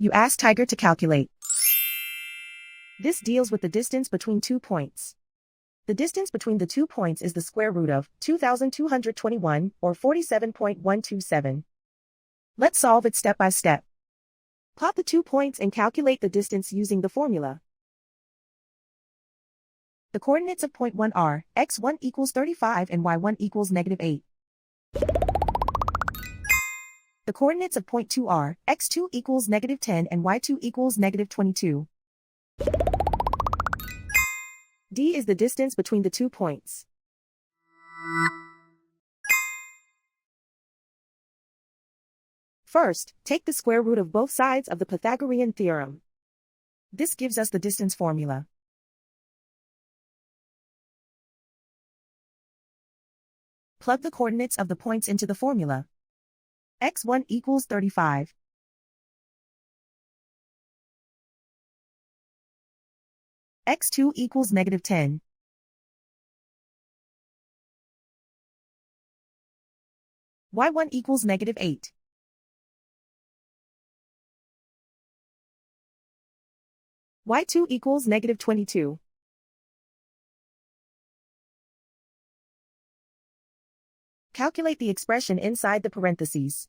You ask Tiger to calculate. This deals with the distance between 2 points. The distance between the 2 points is the square root of 2,221, or 47.127. Let's solve it step by step. Plot the 2 points and calculate the distance using the formula. The coordinates of point 1 are x1 equals 35 and y1 equals -8. The coordinates of point 2 are x2 equals -10 and y2 equals -22. D is the distance between the 2 points. First, take the square root of both sides of the Pythagorean theorem. This gives us the distance formula. Plug the coordinates of the points into the formula. x1 equals 35. x2 equals -10. y1 equals -8. y2 equals -22. Calculate the expression inside the parentheses.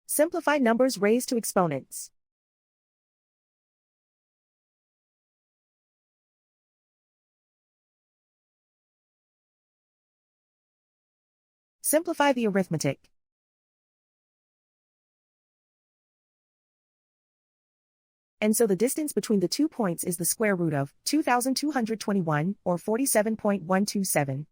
Simplify numbers raised to exponents. Simplify the arithmetic. And so the distance between the 2 points is the square root of 2,221, or 47.127.